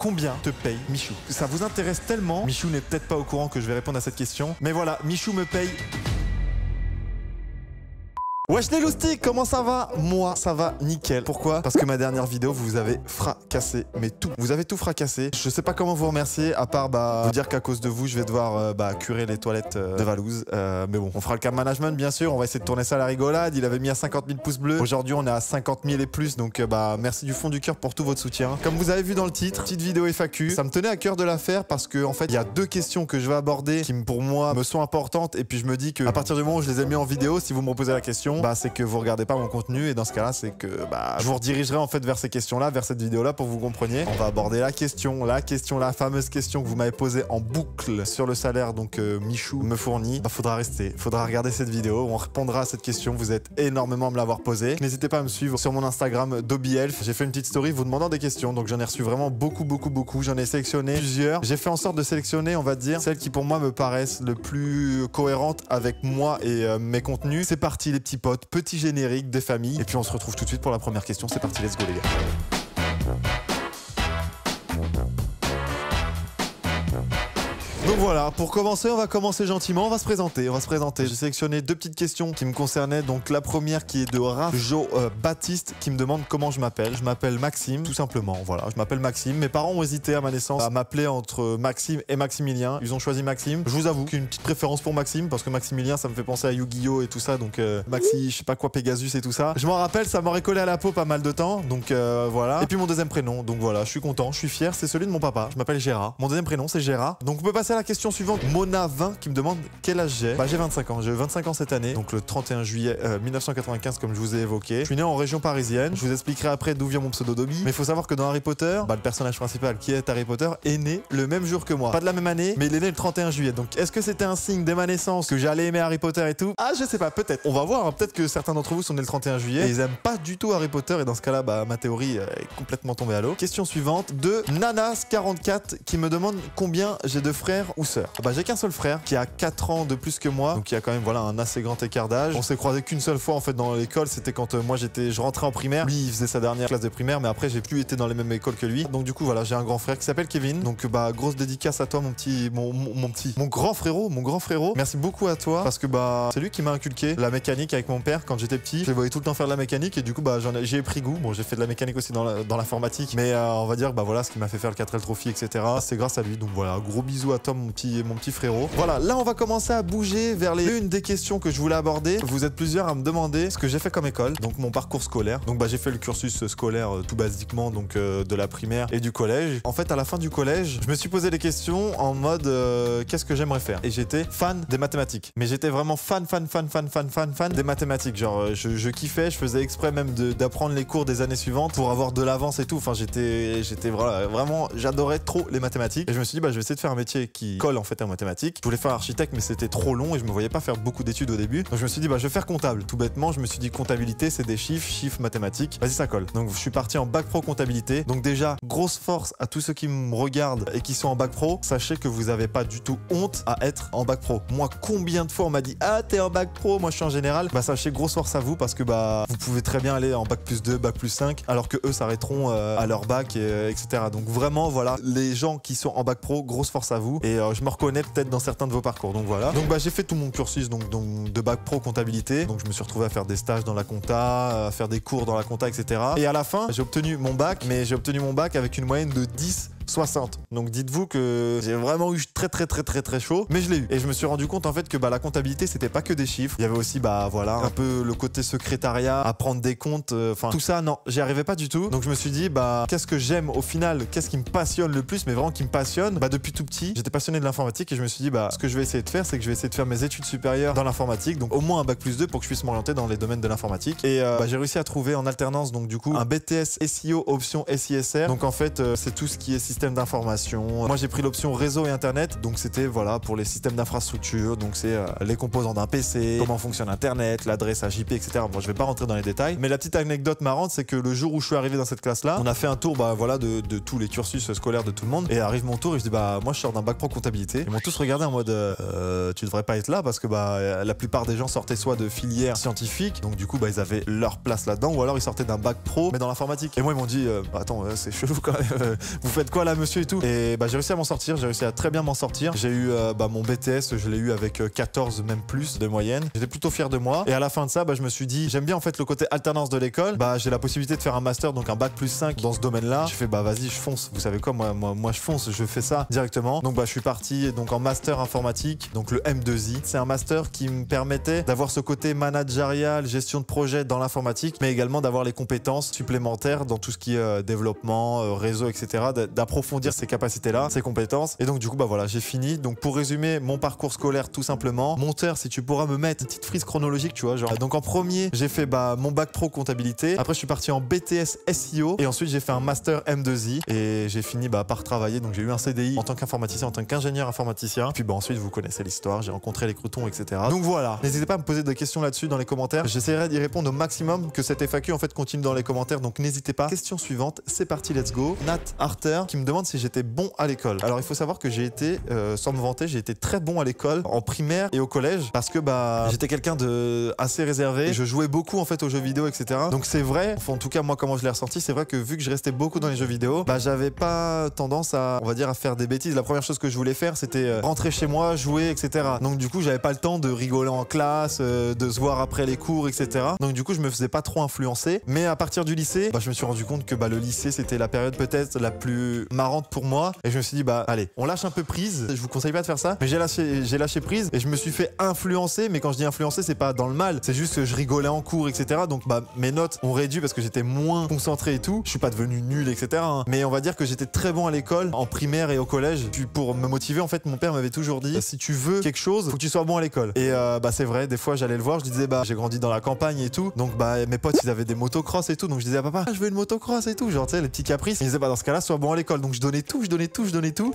Combien te paye Michou? Ça vous intéresse tellement. Michou n'est peut-être pas au courant que je vais répondre à cette question. Mais voilà, Michou me paye... Wesh les loustiques, comment ça va? Moi, ça va nickel. Pourquoi? Parce que ma dernière vidéo, vous avez fracassé, mais tout. Vous avez tout fracassé. Je sais pas comment vous remercier, à part vous dire qu'à cause de vous, je vais devoir curer les toilettes de Valouz. Mais bon, on fera le cam management, bien sûr. On va essayer de tourner ça à la rigolade. Il avait mis à 50 000 pouces bleus. Aujourd'hui, on est à 50 000 et plus. Donc, merci du fond du cœur pour tout votre soutien. Comme vous avez vu dans le titre, petite vidéo FAQ. Ça me tenait à cœur de la faire parce que, en fait, il y a deux questions que je vais aborder qui, pour moi, me sont importantes. Et puis, je me dis que à partir du moment où je les ai mis en vidéo, si vous me reposez la question, c'est que vous regardez pas mon contenu. Et dans ce cas-là, c'est que, je vous redirigerai en fait vers ces questions-là, vers cette vidéo-là pour que vous compreniez. On va aborder la la fameuse question que vous m'avez posée en boucle sur le salaire. Donc, Michou me fournit. Faudra rester. Faudra regarder cette vidéo. On répondra à cette question. Vous êtes énormément à me l'avoir posée. N'hésitez pas à me suivre sur mon Instagram DobbyElf. J'ai fait une petite story vous demandant des questions. Donc, j'en ai reçu vraiment beaucoup. J'en ai sélectionné plusieurs. J'ai fait en sorte de sélectionner, on va dire, celles qui pour moi me paraissent le plus cohérentes avec moi et mes contenus. C'est parti les petits potes. Petit générique des familles. Et puis on se retrouve tout de suite pour la première question. C'est parti, let's go les gars. Donc voilà, pour commencer, on va commencer gentiment, on va se présenter. J'ai sélectionné deux petites questions qui me concernaient. Donc la première qui est de Rajo Baptiste qui me demande comment je m'appelle. Je m'appelle Maxime, tout simplement. Voilà, je m'appelle Maxime. Mes parents ont hésité à ma naissance à m'appeler entre Maxime et Maximilien. Ils ont choisi Maxime. Je vous avoue qu'une petite préférence pour Maxime parce que Maximilien, ça me fait penser à Yu-Gi-Oh et tout ça. Donc Maxi, je sais pas quoi, Pegasus et tout ça. Je m'en rappelle, ça m'aurait collé à la peau pas mal de temps. Donc voilà. Et puis mon deuxième prénom. Donc voilà, je suis content, je suis fier. C'est celui de mon papa. Je m'appelle Gérard. Mon deuxième prénom, c'est Gérard. Donc on peut passer à la question suivante. Mona20 qui me demande quel âge j'ai. J'ai 25 ans. J'ai 25 ans cette année. Donc le 31 juillet 1995 comme je vous ai évoqué. Je suis né en région parisienne. Je vous expliquerai après d'où vient mon pseudo Dobby. Mais il faut savoir que dans Harry Potter, le personnage principal qui est Harry Potter est né le même jour que moi. Pas de la même année, mais il est né le 31 juillet. Donc est-ce que c'était un signe dès ma naissance que j'allais aimer Harry Potter et tout? Je sais pas, peut-être. On va voir. Hein. Peut-être que certains d'entre vous sont nés le 31 juillet et ils aiment pas du tout Harry Potter et dans ce cas-là, ma théorie est complètement tombée à l'eau. Question suivante de Nanas44 qui me demande combien j'ai de frères ou sœurs. J'ai qu'un seul frère qui a 4 ans de plus que moi, donc il y a quand même un assez grand écart d'âge. On s'est croisé qu'une seule fois en fait dans l'école, c'était quand moi je rentrais en primaire. Lui il faisait sa dernière classe de primaire, mais après j'ai plus été dans les mêmes écoles que lui. Donc du coup j'ai un grand frère qui s'appelle Kevin. Donc grosse dédicace à toi mon grand frérot. Merci beaucoup à toi parce que c'est lui qui m'a inculqué la mécanique avec mon père quand j'étais petit. Je les voyais tout le temps faire de la mécanique et du coup j'ai pris goût. Bon j'ai fait de la mécanique aussi dans l'informatique, mais on va dire voilà ce qui m'a fait faire le 4L Trophy etc. C'est grâce à lui. Donc voilà, gros bisous à toi mon petit frérot. Voilà, là on va commencer à bouger vers l'une des questions que je voulais aborder. Vous êtes plusieurs à me demander ce que j'ai fait comme école, donc mon parcours scolaire. Donc j'ai fait le cursus scolaire tout basiquement, donc de la primaire et du collège. En fait, à la fin du collège, je me suis posé des questions en mode qu'est-ce que j'aimerais faire? Et j'étais fan des mathématiques. Mais j'étais vraiment fan des mathématiques. Genre je kiffais, je faisais exprès même d'apprendre les cours des années suivantes pour avoir de l'avance et tout. Enfin, j'étais vraiment, j'adorais trop les mathématiques. Et je me suis dit je vais essayer de faire un métier qui colle en fait à mathématiques. Je voulais faire architecte mais c'était trop long et je me voyais pas faire beaucoup d'études au début. Donc je me suis dit je vais faire comptable. Tout bêtement, je me suis dit comptabilité c'est des chiffres mathématiques. Vas-y ça colle. Donc je suis parti en bac pro comptabilité. Donc déjà grosse force à tous ceux qui me regardent et qui sont en bac pro. Sachez que vous avez pas du tout honte à être en bac pro. Moi combien de fois on m'a dit t'es en bac pro, moi je suis en général. Sachez grosse force à vous parce que vous pouvez très bien aller en bac plus 2, bac plus 5 alors que eux s'arrêteront à leur bac etc. Donc vraiment voilà, les gens qui sont en bac pro, grosse force à vous et je me reconnais peut-être dans certains de vos parcours. Donc voilà. Donc j'ai fait tout mon cursus donc de bac pro comptabilité. Donc je me suis retrouvé à faire des stages dans la compta, à faire des cours dans la compta, etc. Et à la fin, j'ai obtenu mon bac, mais j'ai obtenu mon bac avec une moyenne de 10,60. Donc dites-vous que j'ai vraiment eu très chaud, mais je l'ai eu. Et je me suis rendu compte en fait que la comptabilité c'était pas que des chiffres. Il y avait aussi voilà un peu le côté secrétariat, apprendre des comptes, tout ça non, j'y arrivais pas du tout. Donc je me suis dit qu'est-ce que j'aime au final, qu'est-ce qui me passionne le plus, mais vraiment qui me passionne. Depuis tout petit, j'étais passionné de l'informatique et je me suis dit ce que je vais essayer de faire, c'est que je vais essayer de faire mes études supérieures dans l'informatique, donc au moins un bac plus 2 pour que je puisse m'orienter dans les domaines de l'informatique. Et j'ai réussi à trouver en alternance donc du coup un BTS SEO option SISR. Donc en fait c'est tout ce qui est système d'information. Moi j'ai pris l'option réseau et internet, donc c'était pour les systèmes d'infrastructure, donc c'est les composants d'un PC, comment fonctionne internet, l'adresse HIP etc. Bon je vais pas rentrer dans les détails, mais la petite anecdote marrante c'est que le jour où je suis arrivé dans cette classe là, on a fait un tour de tous les cursus scolaires de tout le monde et arrive mon tour et je dis moi je sors d'un bac pro comptabilité. Ils m'ont tous regardé en mode tu devrais pas être là parce que la plupart des gens sortaient soit de filières scientifiques, donc du coup ils avaient leur place là-dedans, ou alors ils sortaient d'un bac pro mais dans l'informatique. Et moi ils m'ont dit attends c'est chelou quand même, vous faites quoi là voilà monsieur et tout. Et bah j'ai réussi à m'en sortir, j'ai réussi à très bien m'en sortir. J'ai eu mon BTS, je l'ai eu avec 14 même plus de moyenne. J'étais plutôt fier de moi. Et à la fin de ça, bah je me suis dit, j'aime bien en fait le côté alternance de l'école. Bah j'ai la possibilité de faire un master, donc un bac plus 5 dans ce domaine-là. J'ai fait bah vas-y, je fonce. Vous savez quoi, moi je fonce, je fais ça directement. Donc bah je suis parti donc en master informatique, donc le M2I. C'est un master qui me permettait d'avoir ce côté managérial, gestion de projet dans l'informatique, mais également d'avoir les compétences supplémentaires dans tout ce qui est développement, réseau, etc. D'approfondir ces capacités-là, ces compétences. Et donc du coup bah voilà, j'ai fini. Donc pour résumer mon parcours scolaire tout simplement, monteur, si tu pourras me mettre une petite frise chronologique, tu vois, genre. Donc en premier, j'ai fait bah mon bac pro comptabilité. Après je suis parti en BTS SEO et ensuite j'ai fait un master M2I et j'ai fini bah par travailler. Donc j'ai eu un CDI en tant qu'informaticien, en tant qu'ingénieur informaticien. Puis bah ensuite vous connaissez l'histoire, j'ai rencontré les croutons, etc. Donc voilà, n'hésitez pas à me poser des questions là-dessus dans les commentaires. J'essaierai d'y répondre au maximum, que cette FAQ en fait continue dans les commentaires. Donc n'hésitez pas. Question suivante, c'est parti, let's go. Nat Arter qui me demande si j'étais bon à l'école. Alors il faut savoir que j'ai été, sans me vanter, j'ai été très bon à l'école, en primaire et au collège, parce que bah j'étais quelqu'un de assez réservé. Et je jouais beaucoup en fait aux jeux vidéo, etc. Donc c'est vrai, enfin, en tout cas moi comment je l'ai ressenti, c'est vrai que vu que je restais beaucoup dans les jeux vidéo, bah j'avais pas tendance à, on va dire, à faire des bêtises. La première chose que je voulais faire, c'était rentrer chez moi, jouer, etc. Donc du coup j'avais pas le temps de rigoler en classe, de se voir après les cours, etc. Donc du coup je me faisais pas trop influencer. Mais à partir du lycée, bah je me suis rendu compte que bah le lycée c'était la période peut-être la plus marrante pour moi. Et je me suis dit bah allez, on lâche un peu prise. Je vous conseille pas de faire ça, mais j'ai lâché prise et je me suis fait influencer. Mais quand je dis influencer, c'est pas dans le mal, c'est juste que je rigolais en cours, etc. Donc bah mes notes ont réduit parce que j'étais moins concentré et tout. Je suis pas devenu nul, etc. Mais on va dire que j'étais très bon à l'école, en primaire et au collège. Puis pour me motiver, en fait, mon père m'avait toujours dit si tu veux quelque chose, faut que tu sois bon à l'école. Et bah c'est vrai, des fois j'allais le voir, je lui disais bah j'ai grandi dans la campagne et tout. Donc bah mes potes ils avaient des motocross et tout. Donc je disais à papa je veux une motocross et tout. Genre tu sais les petits caprices. Il disait bah dans ce cas-là sois bon à l'école. Donc je donnais tout.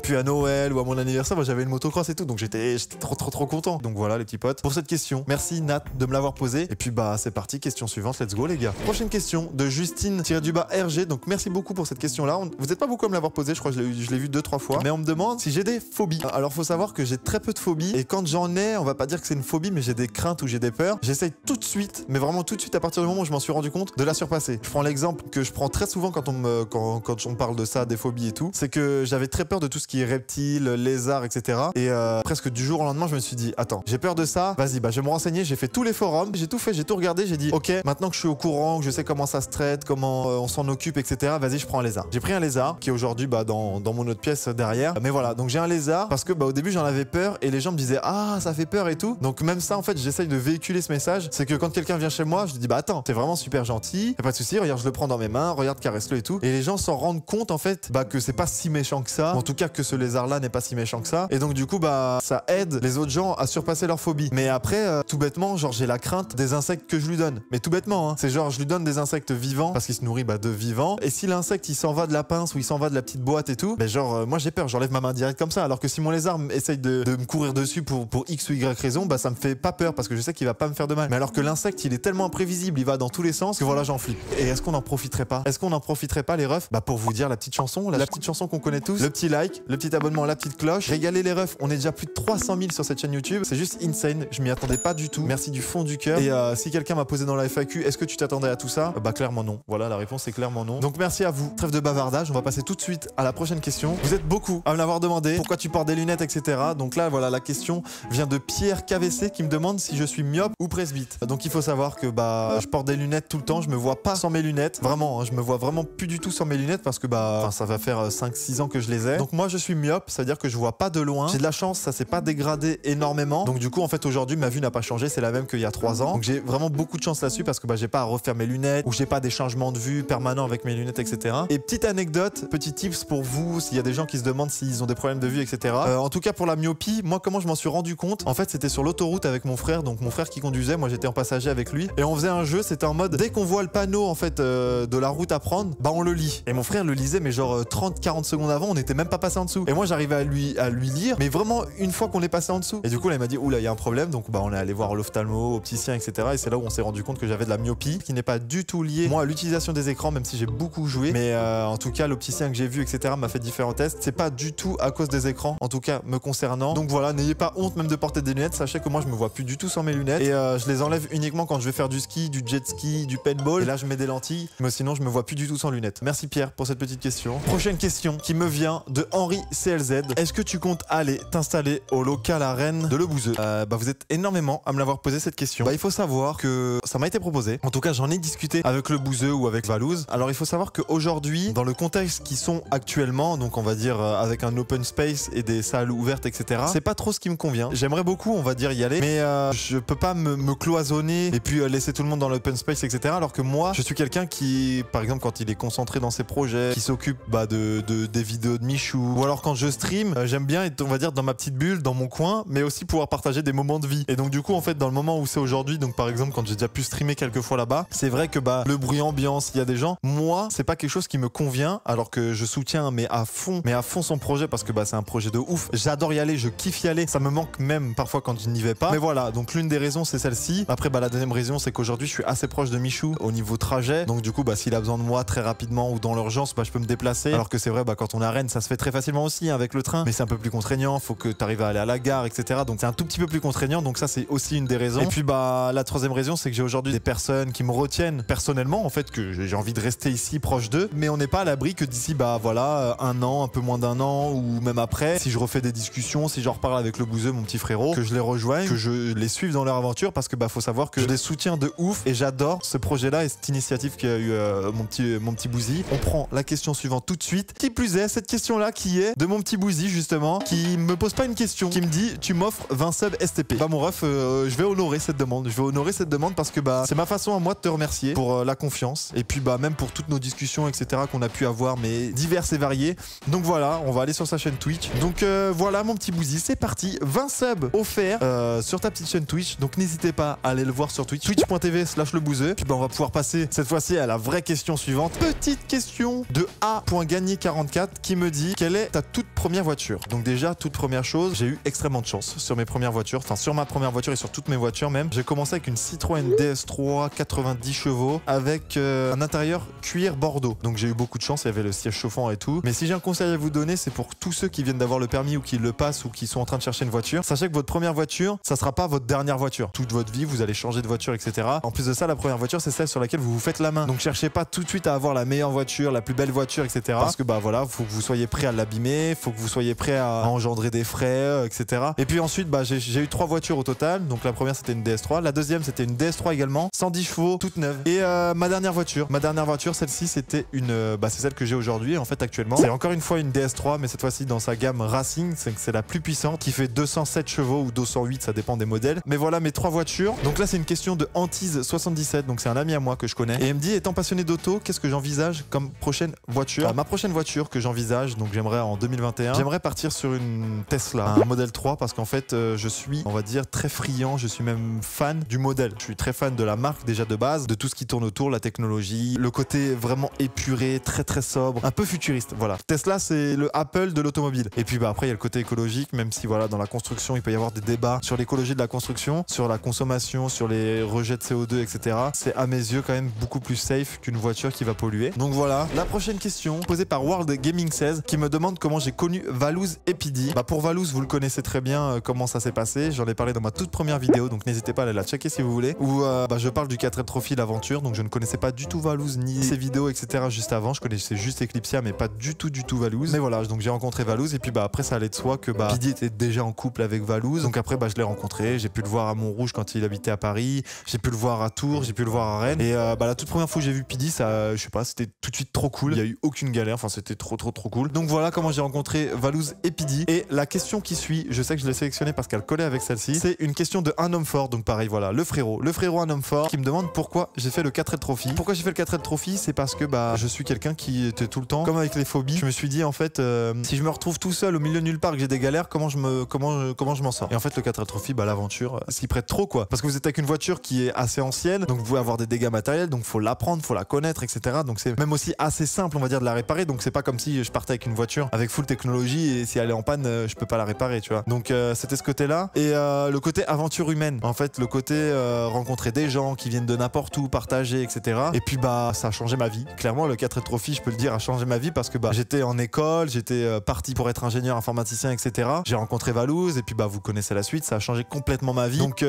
Puis à Noël ou à mon anniversaire, bah, j'avais une motocross et tout. Donc j'étais trop content. Donc voilà les petits potes pour cette question. Merci Nat de me l'avoir posée. Et puis bah c'est parti, question suivante, let's go les gars. Prochaine question de Justine-RG. Donc merci beaucoup pour cette question là. Vous n'êtes pas beaucoup à me l'avoir posée, je crois que je l'ai vu 2-3 fois. Mais on me demande si j'ai des phobies. Alors faut savoir que j'ai très peu de phobies. Et quand j'en ai, on va pas dire que c'est une phobie, mais j'ai des craintes ou j'ai des peurs. J'essaye tout de suite, mais vraiment tout de suite à partir du moment où je m'en suis rendu compte, de la surpasser. Je prends l'exemple que je prends très souvent quand on me parle de ça, des phobies et tout. C'est que j'avais très peur de tout ce qui est reptiles, lézards, etc. Et presque du jour au lendemain, je me suis dit attends, j'ai peur de ça. Vas-y, bah je vais me renseigner. J'ai fait tous les forums, j'ai tout fait, j'ai tout regardé. J'ai dit ok, maintenant que je suis au courant, que je sais comment ça se traite, comment on s'en occupe, etc. Vas-y, je prends un lézard. J'ai pris un lézard qui est aujourd'hui bah, dans mon autre pièce derrière. Mais voilà, donc j'ai un lézard parce que bah, au début j'en avais peur et les gens me disaient ah ça fait peur et tout. Donc même ça en fait j'essaye de véhiculer ce message. C'est que quand quelqu'un vient chez moi, je lui dis bah attends, t'es vraiment super gentil, y'a pas de souci, regarde je le prends dans mes mains, regarde caresse-le et tout. Et les gens s'en rendent compte en fait bah que c'est pas si méchant que ça. En tout cas que ce lézard là n'est pas si méchant que ça. Et donc du coup bah ça aide les autres gens à surpasser leur phobie. Mais après tout bêtement genre j'ai la crainte des insectes que je lui donne. Mais tout bêtement hein. C'est genre je lui donne des insectes vivants parce qu'il se nourrit bah, de vivants. Et si l'insecte il s'en va de la pince ou il s'en va de la petite boîte et tout, bah genre moi j'ai peur, j'enlève ma main direct comme ça. Alors que si mon lézard essaye de me courir dessus pour X ou Y raison, bah ça me fait pas peur parce que je sais qu'il va pas me faire de mal. Mais alors que l'insecte il est tellement imprévisible, il va dans tous les sens que voilà j'en flippe. Et est-ce qu'on en profiterait pas? Est-ce qu'on en profiterait pas les refs? Bah pour vous dire la petite chanson, la petite chanson qu'on connaît tous, le petit like, le petit abonnement, la petite cloche, régalez les refs. On est déjà plus de 300 000 sur cette chaîne YouTube, c'est juste insane, je m'y attendais pas du tout. Merci du fond du cœur. Et si quelqu'un m'a posé dans la FAQ, est-ce que tu t'attendais à tout ça? Bah clairement non. Voilà la réponse est clairement non. Donc merci à vous. Trêve de bavardage, on va passer tout de suite à la prochaine question. Vous êtes beaucoup à me l'avoir demandé, pourquoi tu portes des lunettes, etc. Donc là voilà la question vient de Pierre KVC qui me demande si je suis myope ou presbyte. Donc il faut savoir que bah je porte des lunettes tout le temps, je me vois pas sans mes lunettes. Vraiment, hein, je me vois vraiment plus du tout sans mes lunettes parce que bah ça va faire 5-6 ans que je les ai. Donc moi je suis myope, c'est-à-dire que je vois pas de loin. J'ai de la chance, ça s'est pas dégradé énormément. Donc du coup en fait aujourd'hui ma vue n'a pas changé, c'est la même qu'il y a 3 ans. Donc j'ai vraiment beaucoup de chance là-dessus parce que bah j'ai pas à refaire mes lunettes ou j'ai pas des changements de vue permanents avec mes lunettes, etc. Et petite anecdote, petit tips pour vous s'il y a des gens qui se demandent s'ils ont des problèmes de vue, etc. En tout cas pour la myopie, moi comment je m'en suis rendu compte? En fait c'était sur l'autoroute avec mon frère, donc mon frère qui conduisait, moi j'étais en passager avec lui et on faisait un jeu, c'était en mode dès qu'on voit le panneau en fait de la route à prendre, bah on le lit. Et mon frère le lisait mais genre 30-40 secondes avant, on n'était même pas passé en dessous. Et moi j'arrivais à lui lire, mais vraiment une fois qu'on est passé en dessous. Et du coup là il m'a dit oula il y a un problème, donc bah on est allé voir l'ophtalmo, opticien, etc. Et c'est là où on s'est rendu compte que j'avais de la myopie, qui n'est pas du tout liée moi à l'utilisation des écrans, même si j'ai beaucoup joué. Mais en tout cas l'opticien que j'ai vu, etc. m'a fait différents tests. C'est pas du tout à cause des écrans, en tout cas me concernant. Donc voilà, n'ayez pas honte même de porter des lunettes. Sachez que moi je me vois plus du tout sans mes lunettes et je les enlève uniquement quand je vais faire du ski, du jet ski, du paintball. Et là je mets des lentilles, mais sinon je me vois plus du tout sans lunettes. Merci Pierre pour cette petite question. Prochaine Prochaine question qui me vient de Henri CLZ. Est-ce que tu comptes aller t'installer au local à Rennes de Le Bouzeux? Vous êtes énormément à me l'avoir posé cette question. Il faut savoir que ça m'a été proposé. En tout cas, j'en ai discuté avec Le Bouzeux ou avec Valouz. Alors, il faut savoir qu'aujourd'hui, dans le contexte qui sont actuellement, donc on va dire avec un open space et des salles ouvertes, etc., c'est pas trop ce qui me convient. J'aimerais beaucoup, on va dire, y aller, mais je peux pas me cloisonner et puis laisser tout le monde dans l'open space, etc. Alors que moi, je suis quelqu'un qui, par exemple, quand il est concentré dans ses projets, qui s'occupe des vidéos de Michou, ou alors quand je stream, j'aime bien être, on va dire, dans ma petite bulle, dans mon coin, mais aussi pouvoir partager des moments de vie. Et donc du coup, en fait, dans le moment où c'est aujourd'hui, donc par exemple, quand j'ai déjà pu streamer quelques fois là-bas, c'est vrai que le bruit ambiance, il y a des gens, moi, c'est pas quelque chose qui me convient, alors que je soutiens, mais à fond son projet, parce que c'est un projet de ouf. J'adore y aller, je kiffe y aller. Ça me manque même parfois quand je n'y vais pas. Mais voilà, donc l'une des raisons, c'est celle-ci. Après, la deuxième raison, c'est qu'aujourd'hui, je suis assez proche de Michou au niveau trajet. Donc du coup, s'il a besoin de moi très rapidement ou dans l'urgence, je peux me déplacer. Alors que c'est vrai, quand on est à Rennes, ça se fait très facilement aussi avec le train, mais c'est un peu plus contraignant. Faut que tu arrives à aller à la gare, etc. Donc c'est un tout petit peu plus contraignant. Donc ça, c'est aussi une des raisons. Et puis la troisième raison, c'est que j'ai aujourd'hui des personnes qui me retiennent personnellement, en fait, que j'ai envie de rester ici proche d'eux. Mais on n'est pas à l'abri que d'ici, un an, un peu moins d'un an, ou même après, si je refais des discussions, si j'en reparle avec Le Bouzeux, mon petit frérot, que je les rejoigne, que je les suive dans leur aventure, parce que faut savoir que je les soutiens de ouf et j'adore ce projet-là et cette initiative qu'a eu mon petit Bouzy. On prend la question suivante tout de suite. Qui plus est, cette question-là qui est de mon petit Bouzy, justement, qui me pose pas une question, qui me dit tu m'offres 20 subs STP. Mon ref, je vais honorer cette demande. Je vais honorer cette demande parce que c'est ma façon à moi de te remercier pour la confiance et puis même pour toutes nos discussions, etc. qu'on a pu avoir, mais diverses et variées. Donc voilà, on va aller sur sa chaîne Twitch. Donc voilà mon petit Bouzy, c'est parti. 20 subs offerts sur ta petite chaîne Twitch. Donc n'hésitez pas à aller le voir sur Twitch, twitch.tv/lebouzeux. Puis on va pouvoir passer cette fois-ci à la vraie question suivante. Petite question de A.gagné44 qui me dit quelle est ta toute première voiture? Donc déjà, toute première chose, j'ai eu extrêmement de chance sur mes premières voitures, enfin sur ma première voiture et sur toutes mes voitures même. J'ai commencé avec une Citroën DS3 90 chevaux avec un intérieur cuir bordeaux. Donc j'ai eu beaucoup de chance, il y avait le siège chauffant et tout. Mais si j'ai un conseil à vous donner, c'est pour tous ceux qui viennent d'avoir le permis ou qui le passent ou qui sont en train de chercher une voiture. Sachez que votre première voiture, ça sera pas votre dernière voiture. Toute votre vie, vous allez changer de voiture, etc. En plus de ça, la première voiture, c'est celle sur laquelle vous vous faites la main. Donc cherchez pas tout de suite à avoir la meilleure voiture, la plus belle voiture, etc. Parce que faut que vous soyez prêt à l'abîmer, faut que vous soyez prêt à engendrer des frais, etc. Et puis ensuite, j'ai eu 3 voitures au total. Donc la première, c'était une DS3. La deuxième, c'était une DS3 également, 110 chevaux, toute neuve. Et ma dernière voiture, celle-ci, c'était c'est celle que j'ai aujourd'hui, en fait, actuellement. C'est encore une fois une DS3, mais cette fois-ci dans sa gamme Racing, c'est la plus puissante, qui fait 207 chevaux ou 208, ça dépend des modèles. Mais voilà mes 3 voitures. Donc là, c'est une question de Antise77, donc c'est un ami à moi que je connais. Et il me dit, étant passionné d'auto, qu'est-ce que j'envisage comme prochaine voiture? Ma prochaine voiture que j'envisage, donc j'aimerais en 2021, j'aimerais partir sur une Tesla, un modèle 3, parce qu'en fait, je suis, on va dire, très friand, je suis même fan du modèle. Je suis très fan de la marque déjà de base, de tout ce qui tourne autour, la technologie, le côté vraiment épuré, très très sobre, un peu futuriste. Voilà. Tesla, c'est le Apple de l'automobile. Et puis après, il y a le côté écologique, même si dans la construction, il peut y avoir des débats sur l'écologie de la construction, sur la consommation, sur les rejets de CO2, etc. C'est à mes yeux quand même beaucoup plus safe qu'une voiture qui va polluer. Donc voilà. La prochaine question, posée par World Gaming 16, qui me demande comment j'ai connu Valouz et Pidi. Pour Valouz, vous le connaissez très bien comment ça s'est passé. J'en ai parlé dans ma toute première vidéo, donc n'hésitez pas à aller la checker si vous voulez. Où je parle du 4 Trophy l'aventure, donc je ne connaissais pas du tout Valouz ni ses vidéos, etc. juste avant. Je connaissais juste Eclipsia, mais pas du tout Valouz. Mais voilà, donc j'ai rencontré Valouz et puis après ça allait de soi que Pidi était déjà en couple avec Valouz. Donc après je l'ai rencontré, j'ai pu le voir à Montrouge quand il habitait à Paris, j'ai pu le voir à Tours, j'ai pu le voir à Rennes. Et la toute première fois que j'ai vu Pidi, ça, je sais pas, c'était tout de suite trop cool. Il y a eu aucune galère, enfin c'était trop cool. Donc voilà comment j'ai rencontré Valouz et Pidi. Et la question qui suit, je sais que je l'ai sélectionnée parce qu'elle collait avec celle-ci, c'est une question de un homme fort. Donc pareil, voilà, le frérot un homme fort qui me demande pourquoi j'ai fait le 4 Trophy. Pourquoi j'ai fait le 4 Trophy? C'est parce que je suis quelqu'un qui était tout le temps, comme avec les phobies, je me suis dit en fait, si je me retrouve tout seul au milieu de nulle part, que j'ai des galères, comment je m'en sors? Et en fait le 4 Trophy, l'aventure s'y prête trop, quoi, parce que vous êtes avec une voiture qui est assez ancienne, donc vous pouvez avoir des dégâts matériels, donc faut l'apprendre, faut la connaître, etc. Donc c'est même aussi assez simple, on va dire, de la réparer. Donc c'est pas comme si je partais avec une voiture avec full technologie et si elle est en panne, je peux pas la réparer, tu vois. Donc c'était ce côté-là. Et le côté aventure humaine, en fait, le côté rencontrer des gens qui viennent de n'importe où, partager, etc. Et puis ça a changé ma vie. Clairement, le 4 Trophy, je peux le dire, a changé ma vie parce que j'étais en école, j'étais parti pour être ingénieur informaticien, etc. J'ai rencontré Valouz et puis vous connaissez la suite, ça a changé complètement ma vie. Donc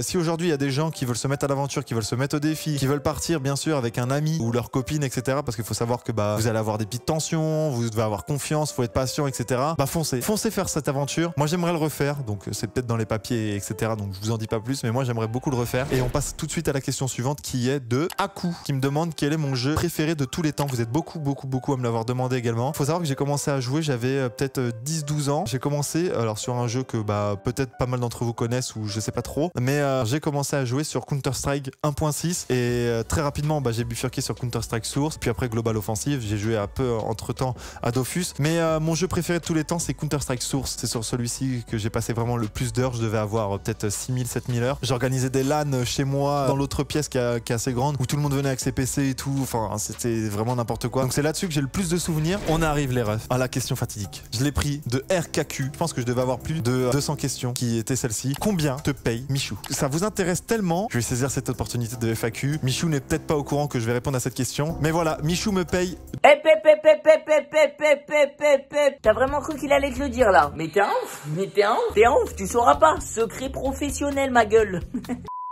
si aujourd'hui il y a des gens qui veulent se mettre à l'aventure, qui veulent se mettre au défi, qui veulent partir bien sûr avec un ami ou leur copine, etc. Parce qu'il faut savoir que vous allez avoir des petites tension, vous devez avoir confiance, faut être patient, etc. Bah foncez faire cette aventure. Moi j'aimerais le refaire, donc c'est peut-être dans les papiers, etc. Donc je vous en dis pas plus, mais moi j'aimerais beaucoup le refaire. Et on passe tout de suite à la question suivante qui est de Aku, qui me demande quel est mon jeu préféré de tous les temps. Vous êtes beaucoup à me l'avoir demandé également. Faut savoir que j'ai commencé à jouer, j'avais peut-être 10-12 ans. J'ai commencé alors sur un jeu que bah peut-être pas mal d'entre vous connaissent ou je sais pas trop, mais j'ai commencé à jouer sur Counter-Strike 1.6 et très rapidement bah, j'ai bifurqué sur Counter-Strike Source, puis après Global Offensive. J'ai joué un peu entre temps à Dofus, mais mon jeu préféré de tous les temps c'est Counter-Strike Source. C'est sur celui-ci que j'ai passé vraiment le plus d'heures. Je devais avoir peut-être 6000-7000 heures. J'organisais des LAN chez moi dans l'autre pièce qui est assez grande où tout le monde venait avec ses PC et tout. Enfin, c'était vraiment n'importe quoi. Donc c'est là-dessus que j'ai le plus de souvenirs. On arrive les refs à la question fatidique. Je l'ai pris de RKQ. Je pense que je devais avoir plus de 200 questions qui étaient celle-ci. Combien te paye Michou? Ça vous intéresse tellement, je vais saisir cette opportunité de FAQ. Michou n'est peut-être pas au courant que je vais répondre à cette question, mais voilà, Michou me paye. T'as vraiment cru qu'il allait te le dire là? Mais t'es un ouf, tu sauras pas. Secret professionnel, ma gueule.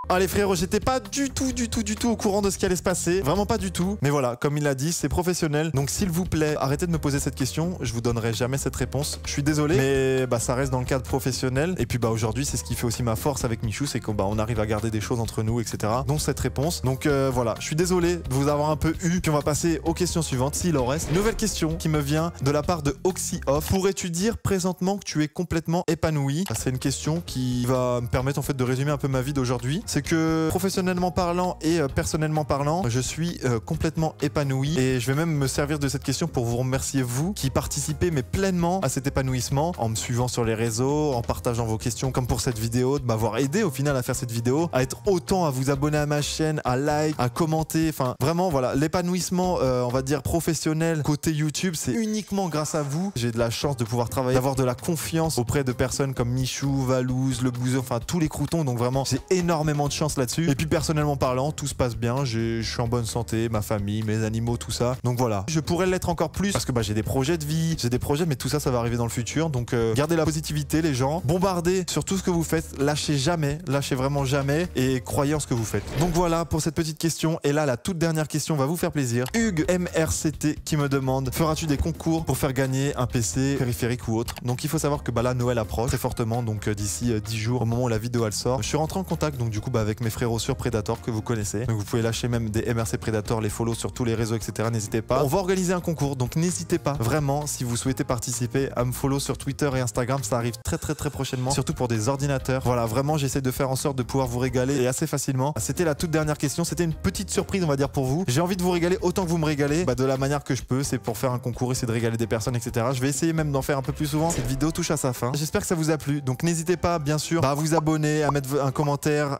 Allez frérot, j'étais pas du tout au courant de ce qui allait se passer. Vraiment pas du tout. Mais voilà, comme il l'a dit, c'est professionnel. Donc s'il vous plaît, arrêtez de me poser cette question. Je vous donnerai jamais cette réponse. Je suis désolé, mais bah ça reste dans le cadre professionnel. Et puis bah aujourd'hui, c'est ce qui fait aussi ma force avec Michou, c'est qu'on on arrive à garder des choses entre nous, etc. Donc cette réponse. Donc voilà, je suis désolé de vous avoir un peu eu. Puis on va passer aux questions suivantes, s'il en reste. Nouvelle question qui me vient de la part de OxyOff. Pourrais-tu dire présentement que tu es complètement épanoui? C'est une question qui va me permettre en fait de résumer un peu ma vie d'aujourd'hui. C'est que professionnellement parlant et personnellement parlant, je suis complètement épanoui et je vais même me servir de cette question pour vous remercier vous qui participez mais pleinement à cet épanouissement en me suivant sur les réseaux, en partageant vos questions comme pour cette vidéo, de m'avoir aidé au final à faire cette vidéo, à être autant à vous abonner à ma chaîne, à like, à commenter, enfin vraiment voilà, l'épanouissement on va dire professionnel côté YouTube, c'est uniquement grâce à vous. J'ai de la chance de pouvoir travailler, d'avoir de la confiance auprès de personnes comme Michou, Valouz, Le Bouzeux, enfin tous les croutons, donc vraiment j'ai énormément de chance là-dessus. Et puis personnellement parlant, tout se passe bien, je suis en bonne santé, ma famille, mes animaux, tout ça. Donc voilà, je pourrais l'être encore plus parce que bah, j'ai des projets de vie, j'ai des projets, mais tout ça, ça va arriver dans le futur. Donc gardez la positivité les gens, bombardez sur tout ce que vous faites, lâchez jamais, lâchez vraiment jamais et croyez en ce que vous faites. Donc voilà pour cette petite question. Et là, la toute dernière question va vous faire plaisir. Hugues MRCT qui me demande, feras-tu des concours pour faire gagner un PC périphérique ou autre? Donc il faut savoir que bah là, Noël approche très fortement, donc d'ici 10 jours au moment où la vidéo elle sort. Je suis rentré en contact donc du coup bah, avec mes frérots sur Predator que vous connaissez. Donc vous pouvez lâcher même des MRC Predator, les follow sur tous les réseaux, etc. N'hésitez pas. On va organiser un concours, donc n'hésitez pas vraiment si vous souhaitez participer à me follow sur Twitter et Instagram. Ça arrive très prochainement, surtout pour des ordinateurs. Voilà, vraiment j'essaie de faire en sorte de pouvoir vous régaler et assez facilement. C'était la toute dernière question, c'était une petite surprise on va dire pour vous. J'ai envie de vous régaler autant que vous me régalez, bah, de la manière que je peux, c'est pour faire un concours, essayer de régaler des personnes, etc. Je vais essayer même d'en faire un peu plus souvent. Cette vidéo touche à sa fin. J'espère que ça vous a plu, donc n'hésitez pas bien sûr bah, à vous abonner, à mettre un commentaire,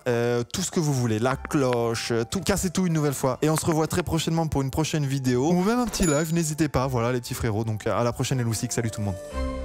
tout ce que vous voulez, la cloche, tout, cassez tout une nouvelle fois. Et on se revoit très prochainement pour une prochaine vidéo ou même un petit live, n'hésitez pas. Voilà les petits frérots, donc à la prochaine Elousik, salut tout le monde.